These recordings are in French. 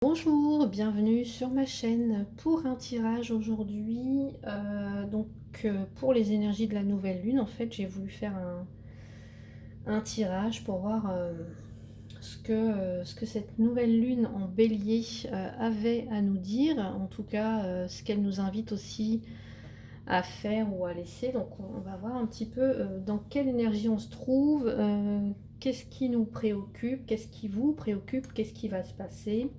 Bonjour, bienvenue sur ma chaîne pour un tirage aujourd'hui. Pour les énergies de la nouvelle lune, en fait, j'ai voulu faire un tirage pour voir ce que cette nouvelle lune en bélier avait à nous dire, en tout cas ce qu'elle nous invite aussi à faire ou à laisser. Donc on va voir un petit peu dans quelle énergie on se trouve, qu'est-ce qui nous préoccupe, qu'est-ce qui vous préoccupe, qu'est-ce qui va se passer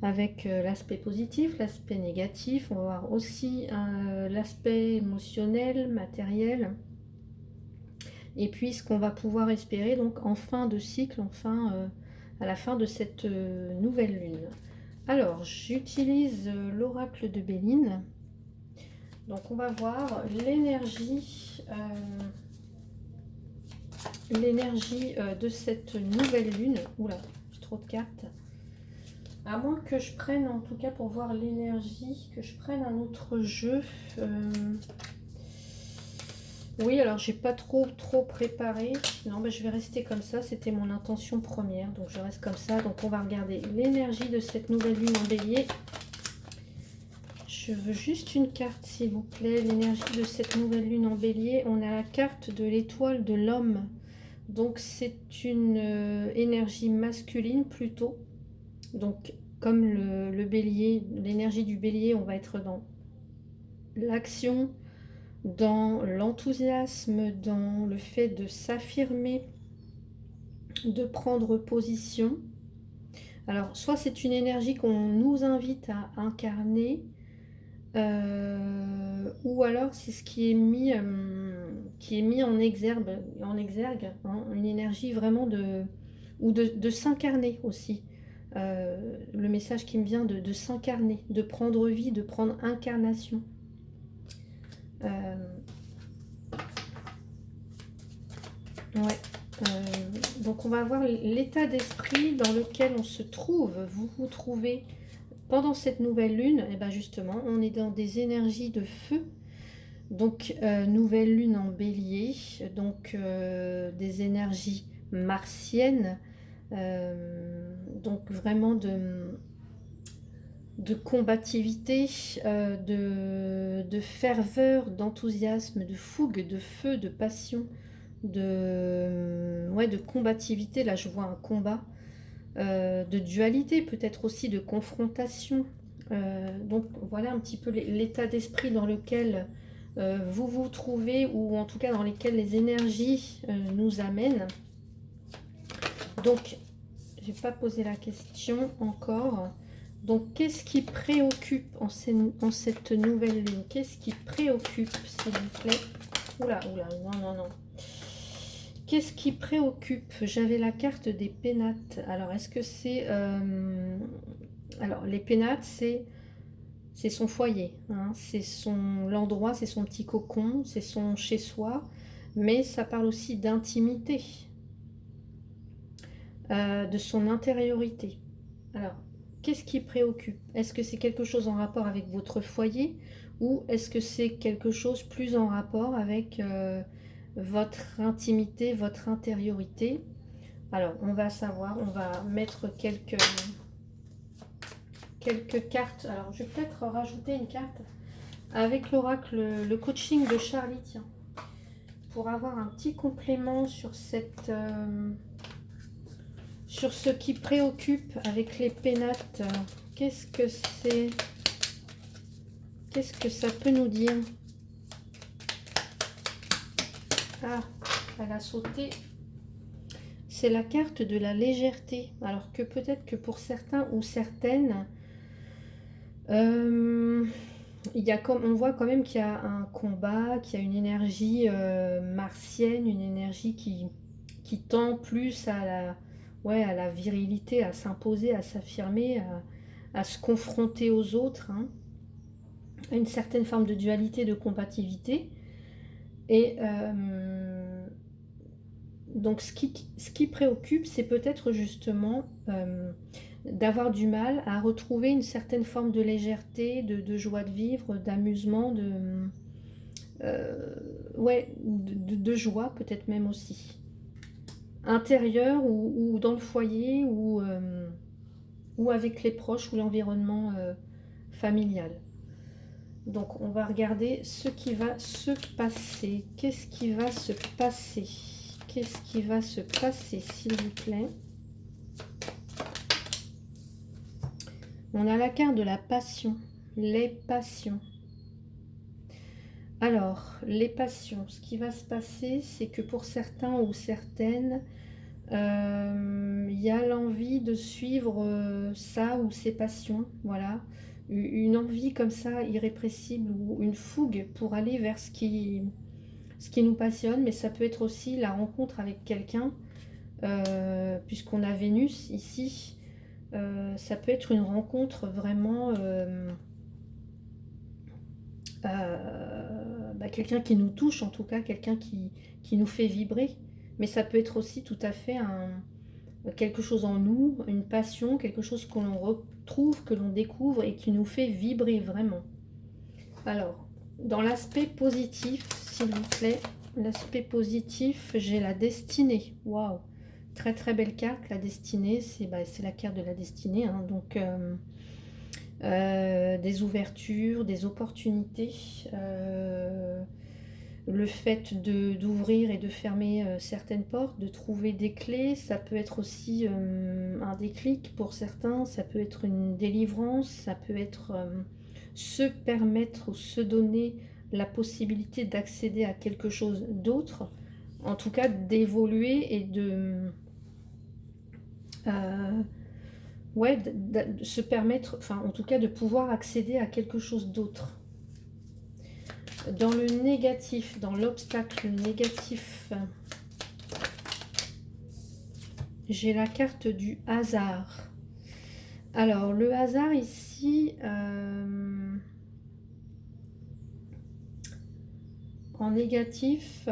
avec l'aspect positif, l'aspect négatif. On va voir aussi l'aspect émotionnel, matériel, et puis ce qu'on va pouvoir espérer donc en fin de cycle, à la fin de cette nouvelle lune. Alors j'utilise l'oracle de Béline. Donc on va voir l'énergie de cette nouvelle lune. Oula, j'ai trop de cartes. À moins que je prenne, en tout cas pour voir l'énergie, que je prenne un autre jeu. Oui, alors j'ai pas trop préparé. Non, bah, je vais rester comme ça. C'était mon intention première. Donc je reste comme ça. Donc on va regarder l'énergie de cette nouvelle lune en bélier. Je veux juste une carte, s'il vous plaît. L'énergie de cette nouvelle lune en bélier. On a la carte de l'étoile de l'homme. Donc c'est une énergie masculine plutôt. Donc, comme le bélier, l'énergie du bélier, on va être dans l'action, dans l'enthousiasme, dans le fait de s'affirmer, de prendre position. Alors, soit c'est une énergie qu'on nous invite à incarner, ou alors c'est ce qui est mis en exergue, hein, une énergie vraiment de s'incarner aussi. Le message qui me vient de s'incarner, de prendre vie, de prendre incarnation. Ouais. Donc on va voir l'état d'esprit dans lequel on se trouve. Vous vous trouvez pendant cette nouvelle lune. Et bien justement, on est dans des énergies de feu. Donc nouvelle lune en bélier. Donc des énergies martiennes. Donc vraiment de combativité, de ferveur, d'enthousiasme, de fougue, de feu, de passion, de combativité. Là, je vois un combat, de dualité, peut-être aussi de confrontation. Donc, voilà un petit peu l'état d'esprit dans lequel vous vous trouvez, ou en tout cas dans lesquels les énergies nous amènent. Donc, je n'ai pas posé la question encore. Donc, qu'est-ce qui préoccupe en cette nouvelle lune? Qu'est-ce qui préoccupe, s'il vous plaît? Oula, non. Qu'est-ce qui préoccupe? J'avais la carte des pénates. Alors, est-ce que c'est... Alors, les pénates, c'est son foyer. Hein, c'est l'endroit, c'est son petit cocon, c'est son chez-soi. Mais ça parle aussi d'intimité, de son intériorité. Alors, qu'est-ce qui préoccupe? Est-ce que c'est quelque chose en rapport avec votre foyer, ou est-ce que c'est quelque chose plus en rapport avec votre intimité, votre intériorité? Alors, on va savoir, on va mettre quelques cartes. Alors, je vais peut-être rajouter une carte avec l'oracle, le coaching de Charlie, tiens, pour avoir un petit complément sur sur ce qui préoccupe avec les pénates. Qu'est-ce que c'est? Qu'est-ce que ça peut nous dire? Ah, elle a sauté. C'est la carte de la légèreté. Alors que peut-être que pour certains ou certaines, on voit quand même qu'il y a un combat, qu'il y a une énergie martienne, une énergie qui tend plus à la virilité, à s'imposer, à s'affirmer, à se confronter aux autres, hein, à une certaine forme de dualité, de combativité. Et donc ce qui préoccupe, c'est peut-être justement d'avoir du mal à retrouver une certaine forme de légèreté, de joie de vivre, d'amusement, de joie peut-être même aussi. Intérieure ou dans le foyer, ou ou avec les proches ou l'environnement familial. Donc on va regarder ce qui va se passer. Qu'est-ce qui va se passer? Qu'est-ce qui va se passer, s'il vous plaît? On a la carte de la passion, les passions. Alors, les passions, ce qui va se passer, c'est que pour certains ou certaines, il y a l'envie de suivre ça ou ses passions, voilà. Une envie comme ça, irrépressible, ou une fougue pour aller vers ce qui nous passionne, mais ça peut être aussi la rencontre avec quelqu'un, puisqu'on a Vénus ici, ça peut être une rencontre vraiment... quelqu'un qui nous touche, en tout cas quelqu'un qui nous fait vibrer, mais ça peut être aussi tout à fait quelque chose en nous, une passion, quelque chose que l'on retrouve, que l'on découvre et qui nous fait vibrer vraiment. Alors, dans l'aspect positif, s'il vous plaît, l'aspect positif, j'ai la destinée. Waouh, très très belle carte, la destinée, c'est la carte de la destinée, hein, donc... des ouvertures, des opportunités, le fait d'ouvrir et de fermer certaines portes, de trouver des clés, ça peut être aussi un déclic pour certains, ça peut être une délivrance, ça peut être se permettre ou se donner la possibilité d'accéder à quelque chose d'autre, en tout cas d'évoluer et ouais, de se permettre, enfin en tout cas de pouvoir accéder à quelque chose d'autre. Dans le négatif, dans l'obstacle négatif, j'ai la carte du hasard. Alors le hasard ici, en négatif,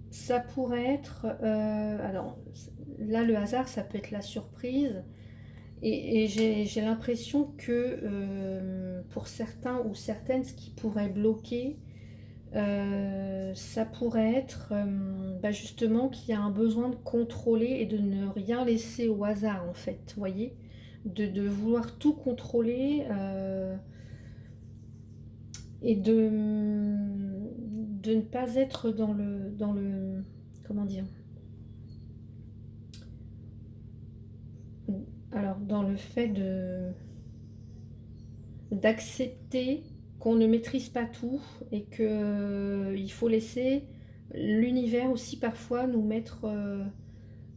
ça pourrait être, alors là le hasard ça peut être la surprise. Et j'ai l'impression que pour certains ou certaines, ce qui pourrait bloquer, ça pourrait être justement qu'il y a un besoin de contrôler et de ne rien laisser au hasard en fait, vous voyez, de vouloir tout contrôler et de ne pas être dans le comment dire, alors dans le fait d'accepter qu'on ne maîtrise pas tout et que il faut laisser l'univers aussi parfois nous mettre,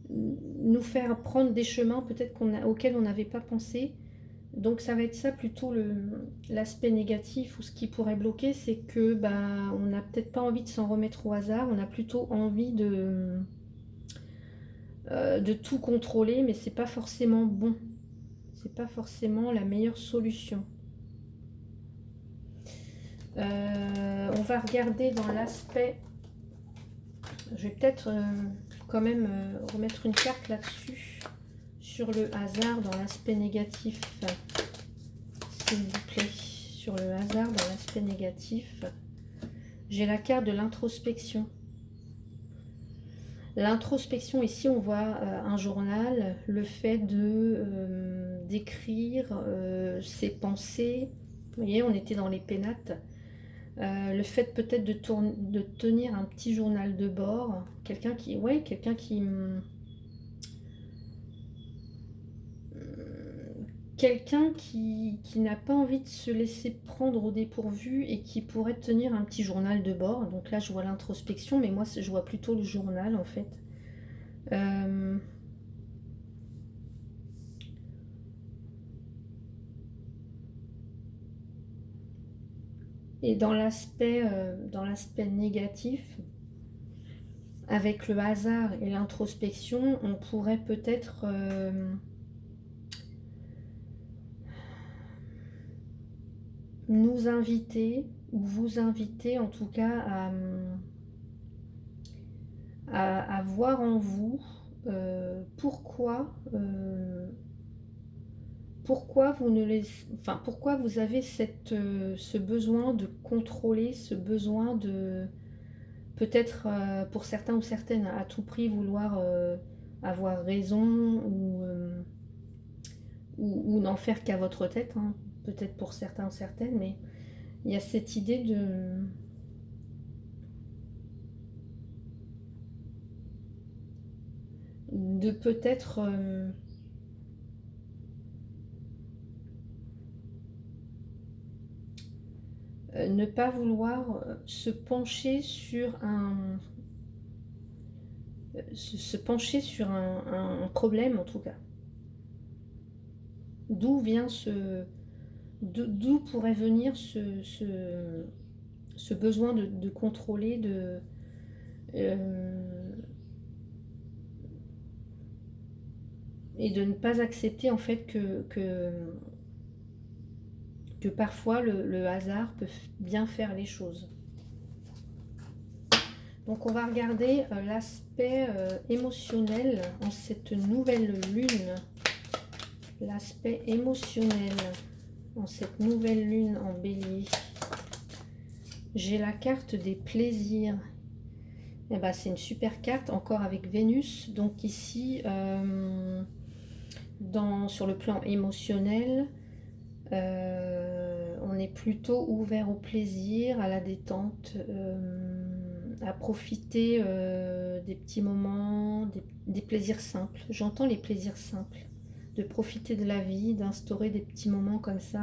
nous faire prendre des chemins peut-être auxquels on n'avait pas pensé. Donc ça va être ça plutôt l'aspect négatif, ou ce qui pourrait bloquer, c'est que on n'a peut-être pas envie de s'en remettre au hasard, on a plutôt envie de tout contrôler, mais c'est pas forcément bon, c'est pas forcément la meilleure solution. On va regarder dans l'aspect, je vais peut-être quand même remettre une carte là-dessus, sur le hasard dans l'aspect négatif, s'il vous plaît. Sur le hasard dans l'aspect négatif, j'ai la carte de l'introspection. L'introspection, ici on voit un journal, le fait d'écrire ses pensées. Vous voyez, on était dans les pénates. Le fait peut-être de tenir un petit journal de bord, quelqu'un qui n'a pas envie de se laisser prendre au dépourvu et qui pourrait tenir un petit journal de bord. Donc là je vois l'introspection, mais moi je vois plutôt le journal en fait. Et dans l'aspect négatif, avec le hasard et l'introspection, on pourrait peut-être nous inviter, ou vous inviter en tout cas à voir en vous pourquoi vous ne les, enfin, pourquoi vous avez ce besoin de contrôler, ce besoin de peut-être pour certains ou certaines à tout prix vouloir avoir raison, ou ou n'en faire qu'à votre tête, hein, peut-être pour certains ou certaines, mais il y a cette idée de peut-être ne pas vouloir se pencher sur se pencher sur un problème en tout cas. D'où vient d'où pourrait venir ce besoin de contrôler, euh, et de ne pas accepter en fait que parfois le hasard peut bien faire les choses. Donc on va regarder l'aspect émotionnel en cette nouvelle lune. L'aspect émotionnel en cette nouvelle lune en bélier. J'ai la carte des plaisirs. Et ben, c'est une super carte, encore avec Vénus. Donc ici, sur le plan émotionnel, on est plutôt ouvert au plaisir, à la détente, à profiter des petits moments, des plaisirs simples. J'entends les plaisirs simples, de profiter de la vie, d'instaurer des petits moments comme ça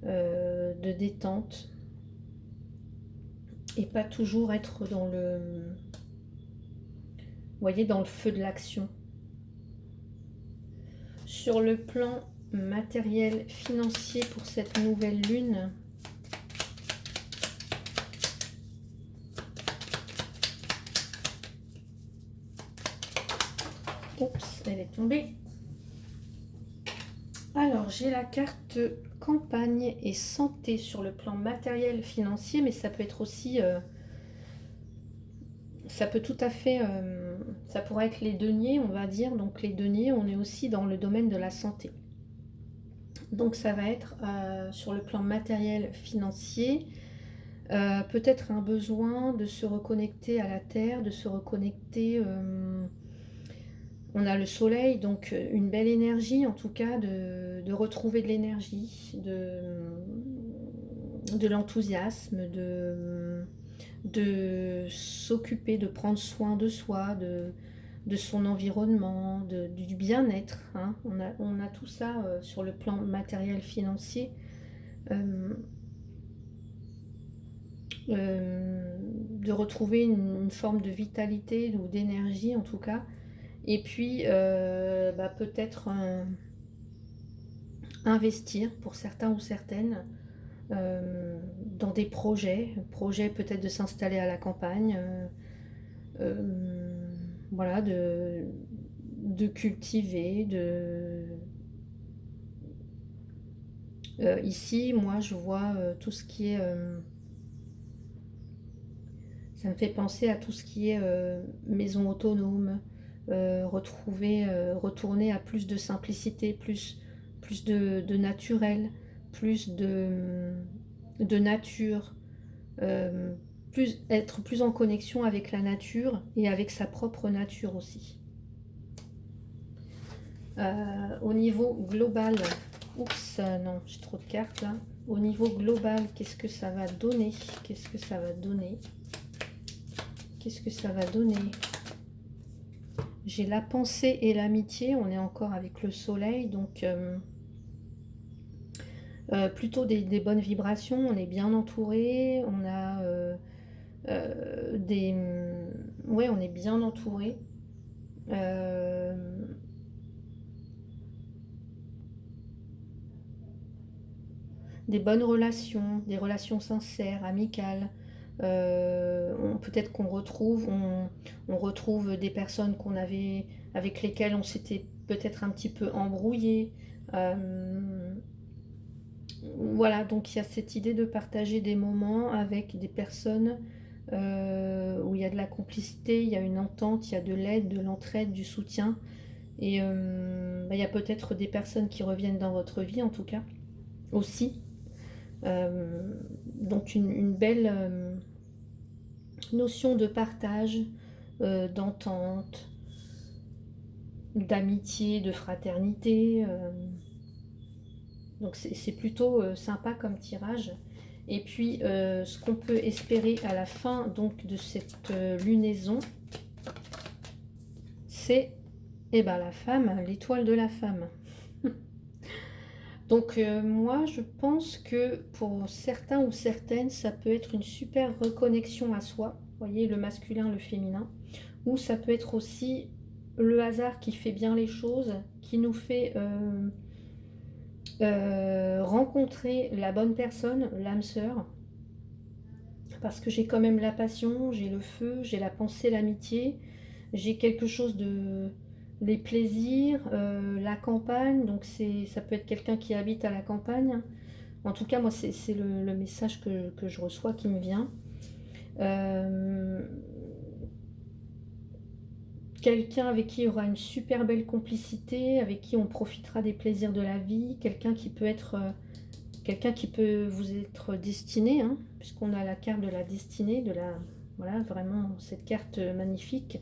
de détente et pas toujours être dans voyez, dans le feu de l'action. Sur le plan matériel, financier pour cette nouvelle lune, oups, elle est tombée. Alors, j'ai la carte campagne et santé sur le plan matériel financier, mais ça peut être aussi, ça peut tout à fait, ça pourrait être les deniers, on va dire. Donc les deniers, on est aussi dans le domaine de la santé. Donc ça va être sur le plan matériel financier, peut-être un besoin de se reconnecter à la terre, de se reconnecter. On a le soleil, donc une belle énergie, en tout cas, de retrouver de l'énergie, de l'enthousiasme, de s'occuper, de prendre soin de soi, de son environnement, du bien-être. Hein. On a tout ça sur le plan matériel financier. De retrouver une forme de vitalité ou d'énergie en tout cas. Et puis peut-être investir pour certains ou certaines dans des projets peut-être de s'installer à la campagne, voilà, de cultiver, ici moi je vois tout ce qui est ça me fait penser à tout ce qui est maison autonome, retourner à plus de simplicité, plus de naturel, plus de nature, être plus en connexion avec la nature et avec sa propre nature aussi. Au niveau global, oups, non, j'ai trop de cartes là. Au niveau global, qu'est-ce que ça va donner? Qu'est-ce que ça va donner? Qu'est-ce que ça va donner? J'ai la pensée et l'amitié, on est encore avec le soleil, donc plutôt des bonnes vibrations, on est bien entouré, on a ouais, on est bien entouré. Des bonnes relations, des relations sincères, amicales. Peut-être qu'on on retrouve des personnes avec lesquelles on s'était peut-être un petit peu embrouillé. Voilà, donc il y a cette idée de partager des moments avec des personnes où il y a de la complicité, il y a une entente, il y a de l'aide, de l'entraide, du soutien. Et il y a peut-être des personnes qui reviennent dans votre vie en tout cas, aussi. Donc une belle notion de partage, d'entente, d'amitié, de fraternité. Donc c'est plutôt sympa comme tirage. Et puis ce qu'on peut espérer à la fin donc de cette lunaison, c'est la femme, l'étoile de la femme. Donc moi je pense que pour certains ou certaines, ça peut être une super reconnexion à soi. Vous voyez, le masculin, le féminin. Ou ça peut être aussi le hasard qui fait bien les choses, qui nous fait rencontrer la bonne personne, l'âme sœur. Parce que j'ai quand même la passion, j'ai le feu, j'ai la pensée, l'amitié, j'ai quelque chose de... les plaisirs, la campagne, donc ça peut être quelqu'un qui habite à la campagne. En tout cas, moi, c'est le message que je reçois qui me vient. Quelqu'un avec qui il y aura une super belle complicité, avec qui on profitera des plaisirs de la vie, quelqu'un qui peut être... quelqu'un qui peut vous être destiné, hein, puisqu'on a la carte de la destinée, voilà, vraiment cette carte magnifique.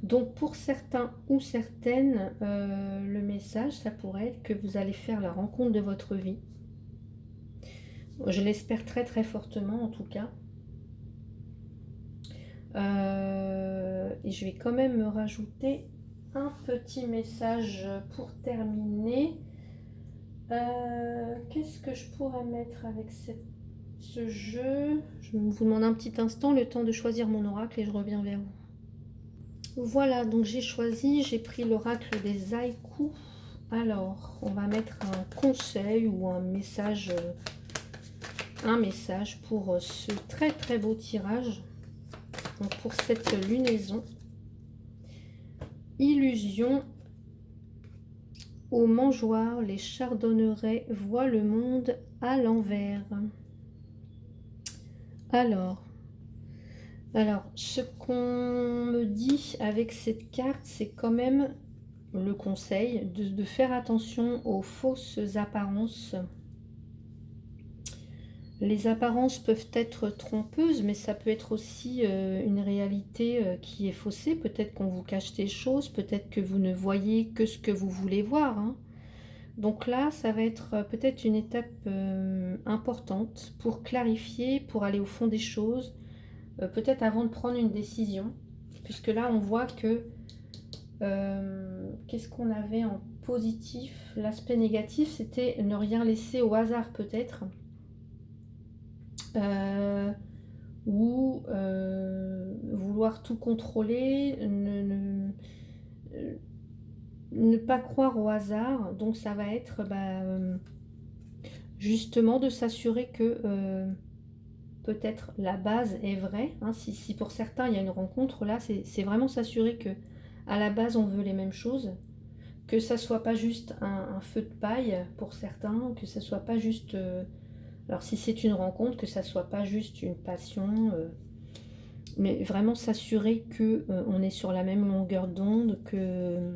Donc pour certains ou certaines, le message, ça pourrait être que vous allez faire la rencontre de votre vie. Je l'espère très très fortement en tout cas. Et je vais quand même me rajouter un petit message pour terminer. Qu'est-ce que je pourrais mettre avec ce jeu? Je vous demande un petit instant, le temps de choisir mon oracle et je reviens vers vous. Voilà, donc j'ai pris l'oracle des haïkus. Alors, on va mettre un conseil ou un message pour ce très très beau tirage. Donc pour cette lunaison, illusion. Aux mangeoires, les chardonnerets voient le monde à l'envers. Alors, ce qu'on me dit avec cette carte, c'est quand même le conseil de faire attention aux fausses apparences. Les apparences peuvent être trompeuses, mais ça peut être aussi une réalité qui est faussée. Peut-être qu'on vous cache des choses, peut-être que vous ne voyez que ce que vous voulez voir, hein. Donc là, ça va être peut-être une étape importante pour clarifier, pour aller au fond des choses, peut-être avant de prendre une décision. Puisque là, on voit que qu'est-ce qu'on avait en positif? L'aspect négatif, c'était ne rien laisser au hasard peut-être. Ou vouloir tout contrôler, ne pas croire au hasard. Donc ça va être justement de s'assurer que peut-être la base est vraie, hein. Si pour certains il y a une rencontre, là c'est vraiment s'assurer que à la base on veut les mêmes choses, que ça soit pas juste un feu de paille pour certains, que ça soit pas juste alors si c'est une rencontre, que ça soit pas juste une passion, mais vraiment s'assurer que on est sur la même longueur d'onde, que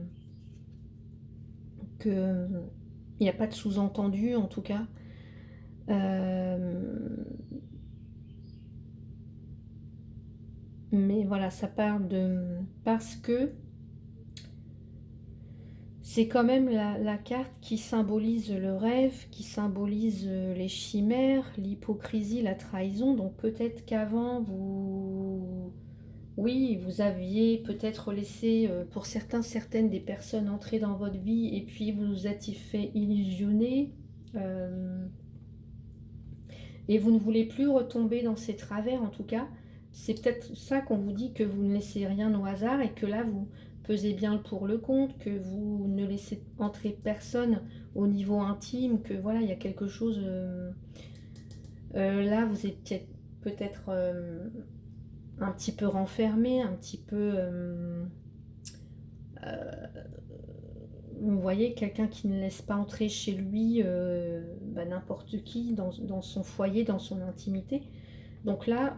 il n'y a pas de sous-entendu en tout cas. Mais voilà, ça parle de... Parce que c'est quand même la carte qui symbolise le rêve, qui symbolise les chimères, l'hypocrisie, la trahison. Donc peut-être qu'avant, oui, vous aviez peut-être laissé, pour certains, certaines des personnes entrer dans votre vie et puis vous vous étiez fait illusionner. Et vous ne voulez plus retomber dans ces travers en tout cas. C'est peut-être ça qu'on vous dit, que vous ne laissez rien au hasard et que là vous pesez bien le pour le contre, que vous ne laissez entrer personne au niveau intime, que voilà, il y a quelque chose... là vous êtes peut-être un petit peu renfermé, un petit peu... vous voyez, quelqu'un qui ne laisse pas entrer chez lui n'importe qui dans son foyer, dans son intimité. Donc là,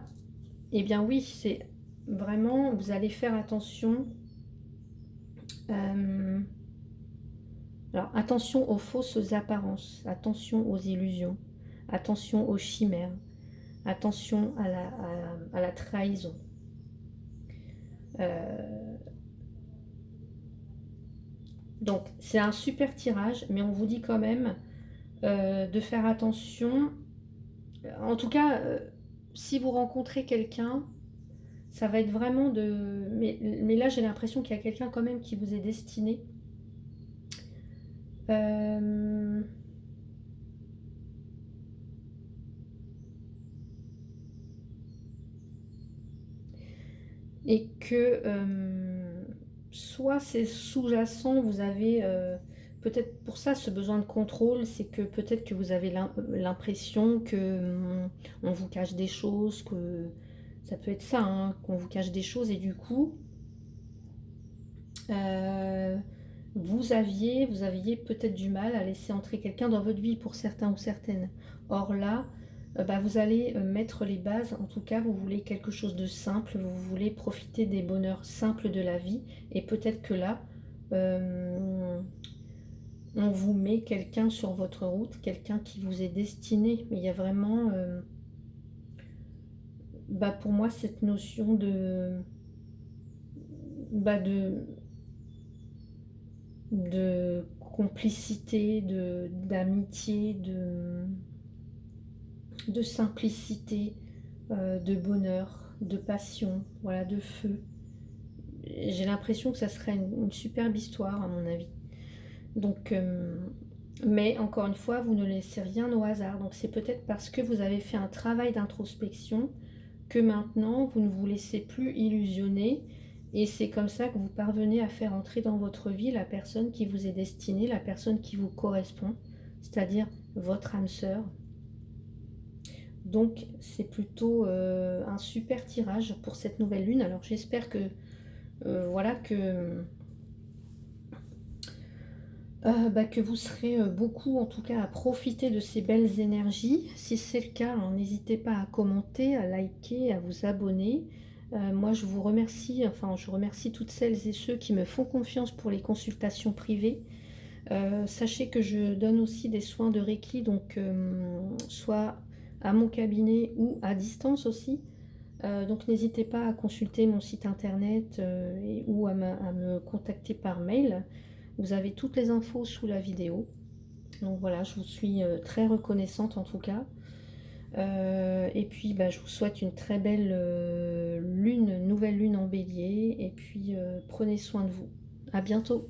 eh bien oui, c'est vraiment, vous allez faire attention. Alors attention aux fausses apparences, attention aux illusions, attention aux chimères, attention à la trahison. Donc c'est un super tirage, mais on vous dit quand même de faire attention. En tout cas, si vous rencontrez quelqu'un, ça va être vraiment de... Mais là, j'ai l'impression qu'il y a quelqu'un quand même qui vous est destiné. Euh, et que soit c'est sous-jacent, vous avez peut-être pour ça ce besoin de contrôle, c'est que peut-être que vous avez l'impression que on vous cache des choses, que ça peut être ça, hein, qu'on vous cache des choses et du coup euh, vous aviez peut-être du mal à laisser entrer quelqu'un dans votre vie pour certains ou certaines. Or là, bah, vous allez mettre les bases, en tout cas vous voulez quelque chose de simple, vous voulez profiter des bonheurs simples de la vie et peut-être que là, euh, on vous met quelqu'un sur votre route, quelqu'un qui vous est destiné. Mais il y a vraiment, bah, pour moi, cette notion bah, de complicité, d'amitié, de simplicité, de bonheur, de passion, voilà, de feu. J'ai l'impression que ça serait une superbe histoire, à mon avis. Donc, mais encore une fois, vous ne laissez rien au hasard. Donc, c'est peut-être parce que vous avez fait un travail d'introspection que maintenant, vous ne vous laissez plus illusionner. Et c'est comme ça que vous parvenez à faire entrer dans votre vie la personne qui vous est destinée, la personne qui vous correspond, c'est-à-dire votre âme sœur. Donc, c'est plutôt un super tirage pour cette nouvelle lune. Alors, j'espère que, voilà, bah, que vous serez beaucoup, en tout cas, à profiter de ces belles énergies. Si c'est le cas, hein, n'hésitez pas à commenter, à liker, à vous abonner. Moi, je vous remercie, enfin, je remercie toutes celles et ceux qui me font confiance pour les consultations privées. Sachez que je donne aussi des soins de Reiki, donc soit à mon cabinet ou à distance aussi. Donc n'hésitez pas à consulter mon site internet ou à me contacter par mail. Vous avez toutes les infos sous la vidéo. Donc voilà, je vous suis très reconnaissante en tout cas. Et puis bah, je vous souhaite une très belle nouvelle lune en bélier. Et puis prenez soin de vous. À bientôt.